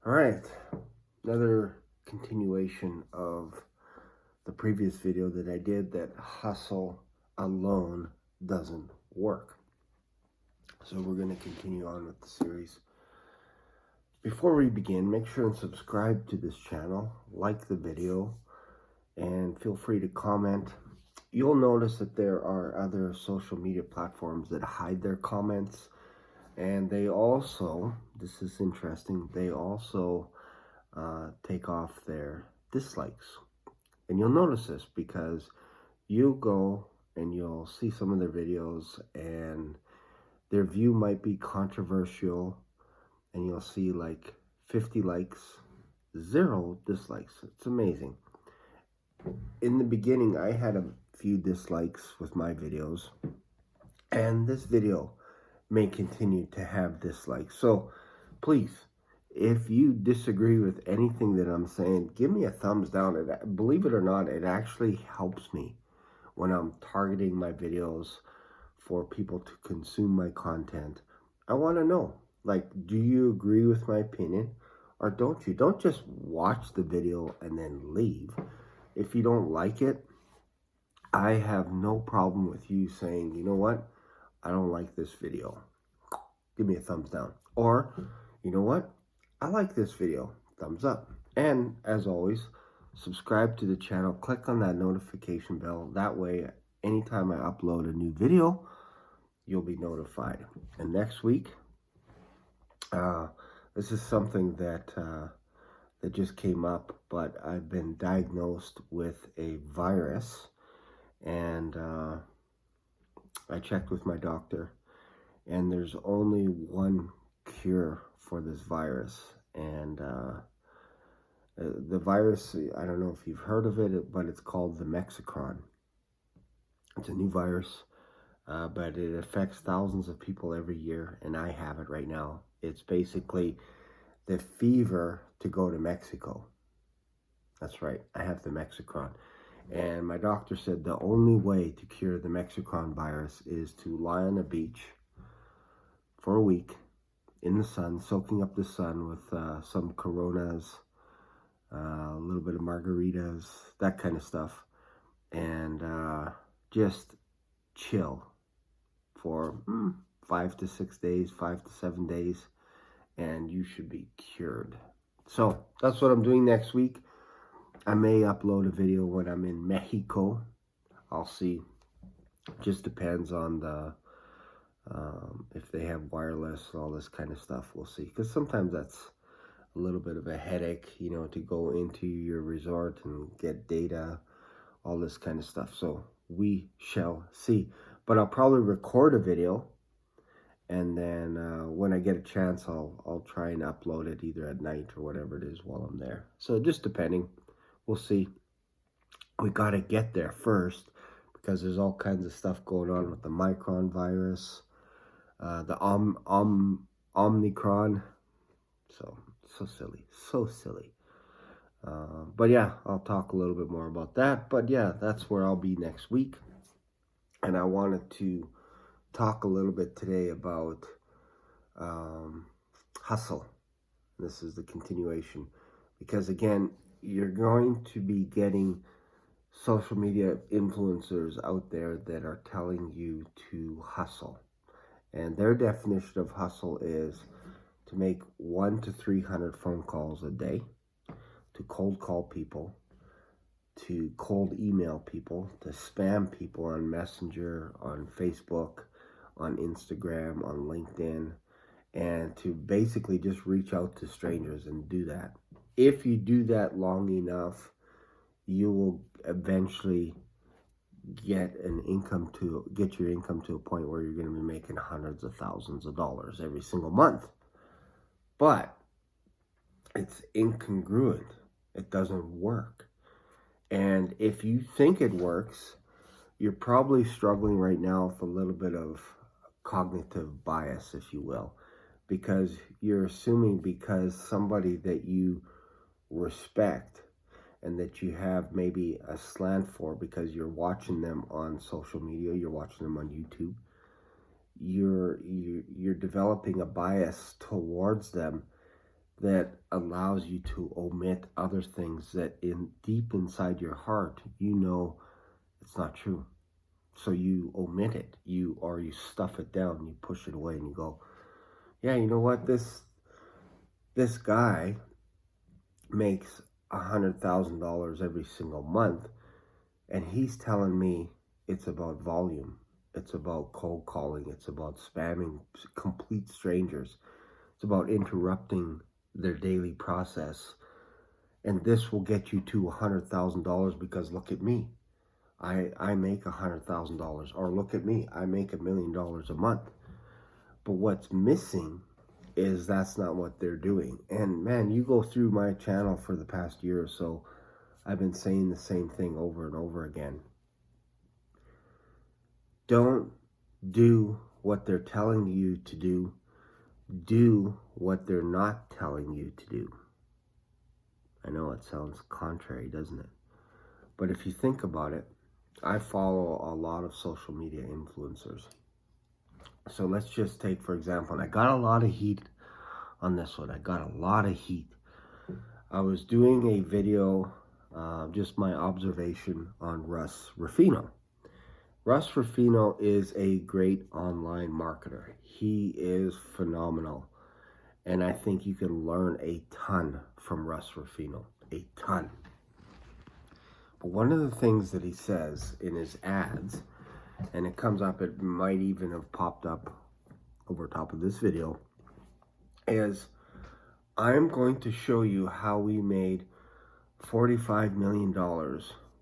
All right, another continuation of the previous video that I did, that hustle alone doesn't work. So we're going to continue on with the series. Before we begin, make sure and subscribe to this channel, like the video, and feel free to comment. You'll notice that there are other social media platforms that hide their comments, and they also, this is interesting, they also take off their dislikes. And you'll notice this because you go and you'll see some of their videos and their view might be controversial, and you'll see like 50 likes, 0 dislikes. It's amazing. In the beginning, I had a few dislikes with my videos, and this video may continue to have dislikes. So please, if you disagree with anything that I'm saying, give me a thumbs down. Believe it or not, it actually helps me when I'm targeting my videos for people to consume my content. I want to know, like, do you agree with my opinion or don't you? Don't just watch the video and then leave. If you don't like it, I have no problem with you saying, you know what, I don't like this video. Give me a thumbs down. Or, you know what, I like this video. Thumbs up. And as always, subscribe to the channel. Click on that notification bell. That way, anytime I upload a new video, you'll be notified. And next week, this is something that just came up, but I've been diagnosed with a virus, and I checked with my doctor, and there's only one cure for this virus. And the virus, I don't know if you've heard of it, but it's called the Mexicron. It's a new virus, but it affects thousands of people every year, and I have it right now. It's basically the fever to go to Mexico. That's right, I have the Mexicron. And my doctor said the only way to cure the Mexicron virus is to lie on a beach for a week in the sun, soaking up the sun with some Coronas, a little bit of margaritas, that kind of stuff, and just chill for 5 to 6 days, 5 to 7 days, and you should be cured. So that's what I'm doing next week. I may upload a video when I'm in Mexico. I'll see. Just depends on the if they have wireless, all this kind of stuff. We'll see. Because sometimes that's a little bit of a headache, you know, to go into your resort and get data, all this kind of stuff. So we shall see. But I'll probably record a video, and then when I get a chance, I'll try and upload it either at night or whatever it is while I'm there. So just depending. We'll see. We got to get there first, because there's all kinds of stuff going on with the Mexicron virus, the Omicron. So silly. But yeah, I'll talk a little bit more about that. But yeah, that's where I'll be next week. And I wanted to talk a little bit today about hustle. This is the continuation, because again, you're going to be getting social media influencers out there that are telling you to hustle. And their definition of hustle is to make 100 to 300 phone calls a day, to cold call people, to cold email people, to spam people on Messenger, on Facebook, on Instagram, on LinkedIn, and to basically just reach out to strangers and do that. If you do that long enough, you will eventually get your income to a point where you're going to be making hundreds of thousands of dollars every single month. But it's incongruent. It doesn't work. And if you think it works, you're probably struggling right now with a little bit of cognitive bias, if you will, because you're assuming because somebody that you respect and that you have maybe a slant for, because you're watching them on social media, you're watching them on YouTube, you're developing a bias towards them that allows you to omit other things that in deep inside your heart, you know it's not true. So you omit it, you stuff it down, you push it away, and you go, yeah, you know what, this guy makes $100,000 every single month, and he's telling me it's about volume, it's about cold calling, it's about spamming complete strangers, it's about interrupting their daily process, and this will get you to $100,000 because look at me, I make $100,000, or look at me, I make $1 million a month. But what's missing is that's not what they're doing. And man, you go through my channel for the past year or so, I've been saying the same thing over and over again. Don't do what they're telling you to do. Do what they're not telling you to do. I know it sounds contrary, doesn't it? But if you think about it, I follow a lot of social media influencers. So let's just take, for example, and I got a lot of heat on this one. I got a lot of heat. I was doing a video, just my observation on Russ Ruffino. Russ Ruffino is a great online marketer. He is phenomenal. And I think you can learn a ton from Russ Ruffino. A ton. But one of the things that he says in his ads, and it comes up, it might even have popped up over top of this video, is I'm going to show you how we made $45 million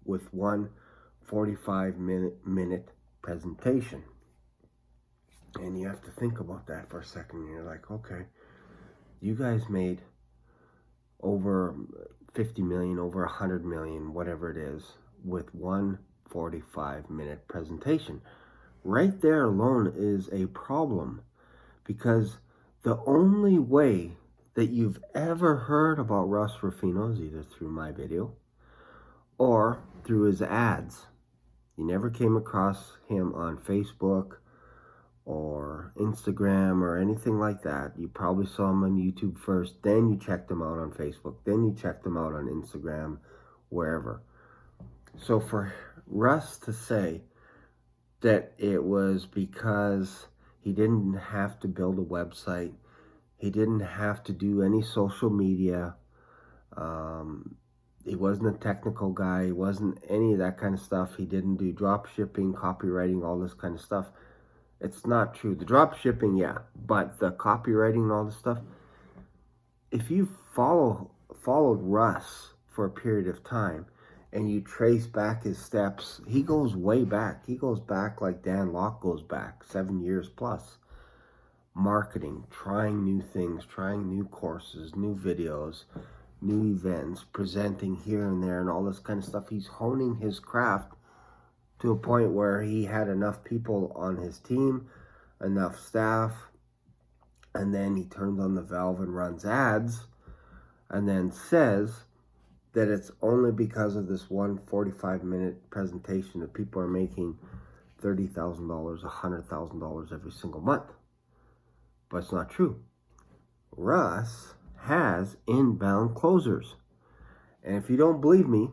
with one 45-minute presentation. And you have to think about that for a second. You're like, okay, you guys made over 50 million, over 100 million, whatever it is, with one 45-minute presentation. Right there alone is a problem, because the only way that you've ever heard about Russ Ruffino is either through my video or through his ads. You never came across him on Facebook or Instagram or anything like that. You probably saw him on YouTube first, then you checked him out on Facebook, then you checked him out on Instagram, wherever. So for Russ to say that it was because he didn't have to build a website, he didn't have to do any social media, he wasn't a technical guy, he wasn't any of that kind of stuff, he didn't do drop shipping, copywriting, all this kind of stuff. It's not true. The drop shipping, yeah, but the copywriting and all this stuff, if you followed Russ for a period of time and you trace back his steps, he goes way back. He goes back like Dan Locke goes back, 7 years plus. Marketing, trying new things, trying new courses, new videos, new events, presenting here and there and all this kind of stuff. He's honing his craft to a point where he had enough people on his team, enough staff, and then he turns on the valve and runs ads, and then says that it's only because of this one 45-minute presentation that people are making $30,000, $100,000 every single month. But it's not true. Russ has inbound closers. And if you don't believe me,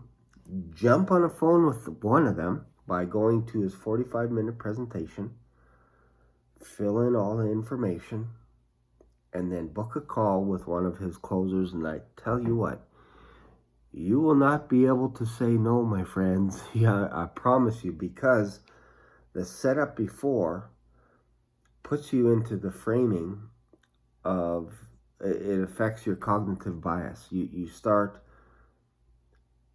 jump on a phone with one of them by going to his 45-minute presentation, fill in all the information, and then book a call with one of his closers. And I tell you what, you will not be able to say no, my friends. Yeah, I promise you, because the setup before puts you into the framing of, it affects your cognitive bias. You start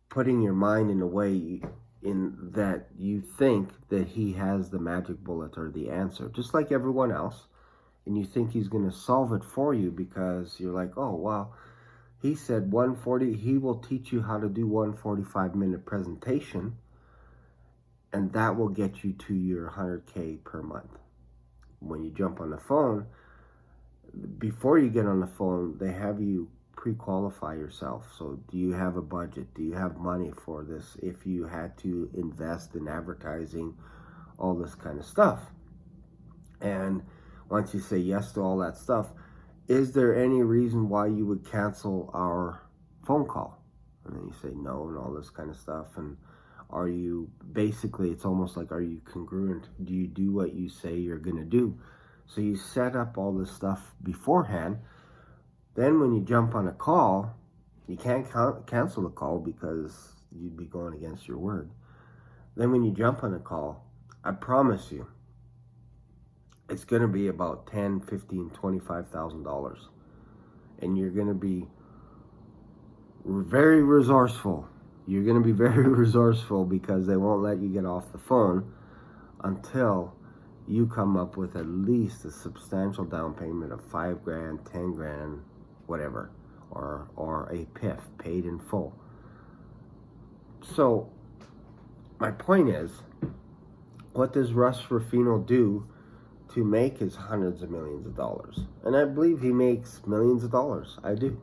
putting your mind in a way in that you think that he has the magic bullet or the answer, just like everyone else, and you think he's going to solve it for you because you're like, oh, wow, he said 140, he will teach you how to do 145-minute presentation, and that will get you to your 100K per month. When you jump on the phone, before you get on the phone, they have you pre-qualify yourself. So do you have a budget? Do you have money for this? If you had to invest in advertising, all this kind of stuff. And once you say yes to all that stuff, is there any reason why you would cancel our phone call? And then you say no and all this kind of stuff. And are you, basically, it's almost like, are you congruent? Do you do what you say you're going to do? So you set up all this stuff beforehand. Then when you jump on a call, you can't cancel the call because you'd be going against your word. Then when you jump on a call, I promise you, it's going to be about $10, $15, $25,000. And you're going to be very resourceful. You're going to be very resourceful because they won't let you get off the phone until you come up with at least a substantial down payment of $5,000, $10,000, whatever, or a PIF, paid in full. So my point is, what does Russ Ruffino do to make his hundreds of millions of dollars? And I believe he makes millions of dollars. I do.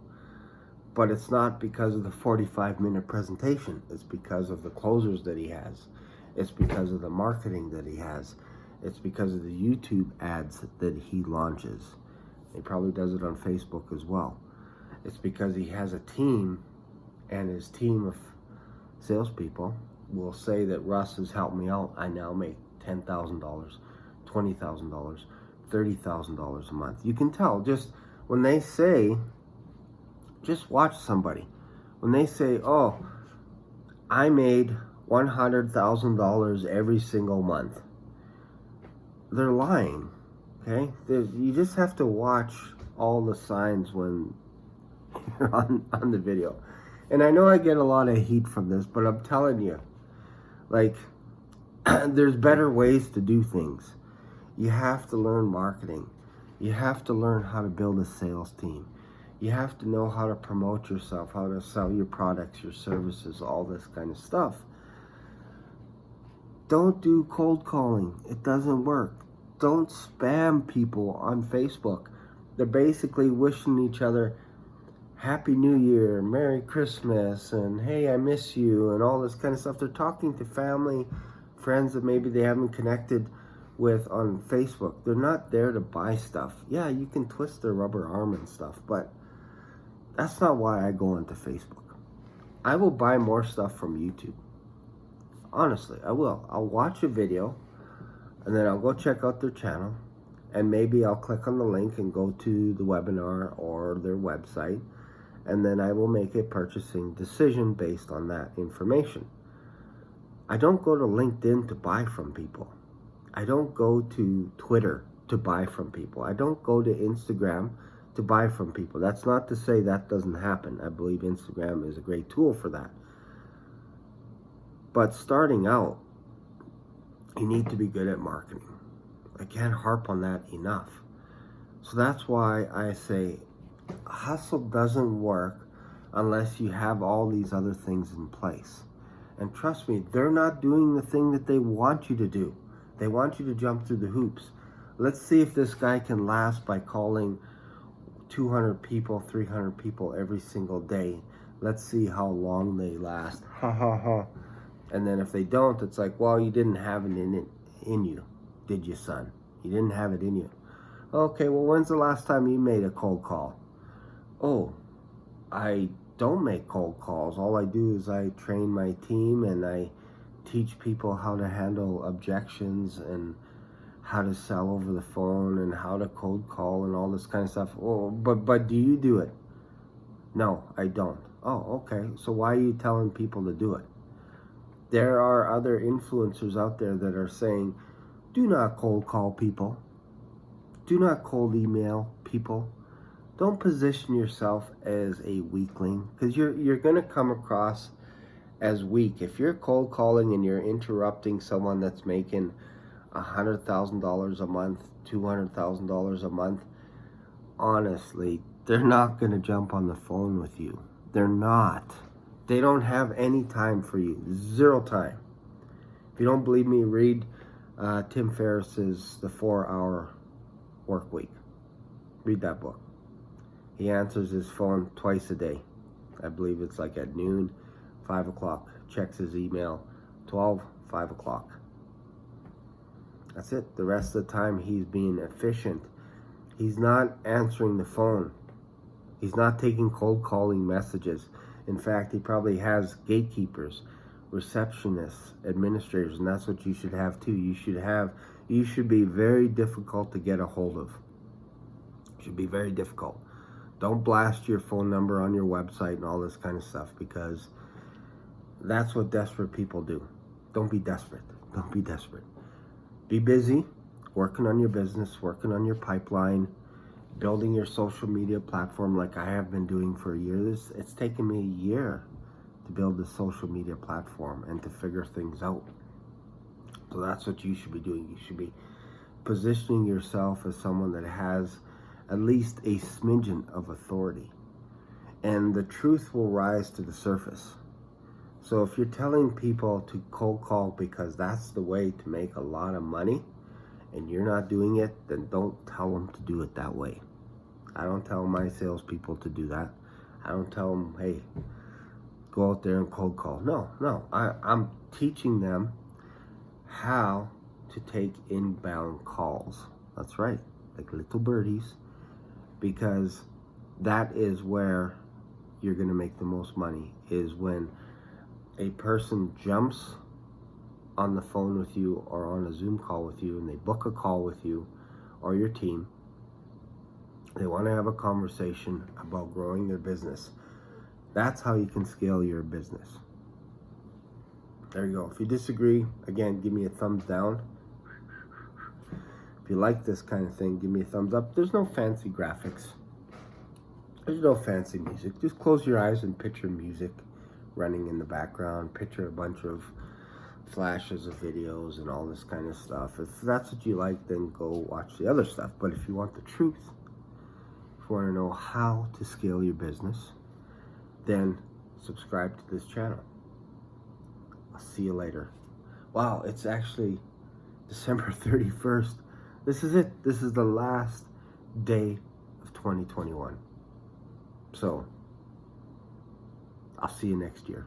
But it's not because of the 45-minute presentation. It's because of the closers that he has. It's because of the marketing that he has. It's because of the YouTube ads that he launches. He probably does it on Facebook as well. It's because he has a team, and his team of salespeople will say that Russ has helped me out. I now make $10,000, $20,000, $30,000 a month. You can tell just when they say, just watch somebody. When they say, oh, I made $100,000 every single month, they're lying, okay? You just have to watch all the signs when you're on the video. And I know I get a lot of heat from this, but I'm telling you, like, there's better ways to do things. You have to learn marketing. You have to learn how to build a sales team. You have to know how to promote yourself, how to sell your products, your services, all this kind of stuff. Don't do cold calling. It doesn't work. Don't spam people on Facebook. They're basically wishing each other Happy New Year, Merry Christmas, and hey, I miss you, and all this kind of stuff. They're talking to family, friends that maybe they haven't connected with on Facebook. They're not there to buy stuff. Yeah, you can twist their rubber arm and stuff, but that's not why I go into Facebook. I will buy more stuff from YouTube. Honestly, I will. I'll watch a video, and then I'll go check out their channel, and maybe I'll click on the link and go to the webinar or their website, and then I will make a purchasing decision based on that information. I don't go to LinkedIn to buy from people. I don't go to Twitter to buy from people. I don't go to Instagram to buy from people. That's not to say that doesn't happen. I believe Instagram is a great tool for that. But starting out, you need to be good at marketing. I can't harp on that enough. So that's why I say hustle doesn't work unless you have all these other things in place. And trust me, they're not doing the thing that they want you to do. They want you to jump through the hoops. Let's see if this guy can last by calling 200 people, 300 people every single day. Let's see how long they last. Ha ha ha. And then if they don't, it's like, well, you didn't have it in you, did you, son? You didn't have it in you. Okay, well, when's the last time you made a cold call? Oh, I don't make cold calls. All I do is I train my team and I teach people how to handle objections and how to sell over the phone and how to cold call and all this kind of stuff. Oh, but do you do it? No, I don't. Oh, okay. So why are you telling people to do it? There are other influencers out there that are saying, do not cold call people. Do not cold email people. Don't position yourself as a weakling, because you're going to come across as weak. If you're cold calling and you're interrupting someone that's making $100,000 a month, $200,000 a month, honestly, they're not going to jump on the phone with you. They're not. They don't have any time for you. Zero time. If you don't believe me, read Tim Ferriss's The 4-Hour Work Week. Read that book. He answers his phone twice a day. I believe it's like at noon, 5 o'clock. Checks his email, 12, 5 o'clock. That's it. The rest of the time he's being efficient He's not answering the phone. He's not taking cold calling messages. In fact, he probably has gatekeepers, receptionists, administrators, and that's what you should have too. You should be very difficult to get a hold of. It should be very difficult. Don't blast your phone number on your website and all this kind of stuff, because that's what desperate people do. Don't be desperate. Don't be desperate. Be busy, working on your business, working on your pipeline, building your social media platform like I have been doing for a year. It's taken me a year to build the social media platform and to figure things out. So that's what you should be doing. You should be positioning yourself as someone that has at least a smidgen of authority, and the truth will rise to the surface. So if you're telling people to cold call because that's the way to make a lot of money and you're not doing it, then don't tell them to do it that way. I don't tell my salespeople to do that. I don't tell them, hey, go out there and cold call. No. I'm teaching them how to take inbound calls. That's right, like little birdies, because that is where you're going to make the most money, is when a person jumps on the phone with you or on a Zoom call with you and they book a call with you or your team. They want to have a conversation about growing their business. That's how you can scale your business. There you go. If you disagree, again, give me a thumbs down. If you like this kind of thing, give me a thumbs up. There's no fancy graphics. There's no fancy music. Just close your eyes and picture music running in the background. Picture a bunch of flashes of videos and all this kind of stuff. If that's what you like, then go watch the other stuff. But if you want the truth, if you want to know how to scale your business, then subscribe to this channel. I'll see you later. Wow, it's actually December 31st. This is it. This is the last day of 2021. So, I'll see you next year.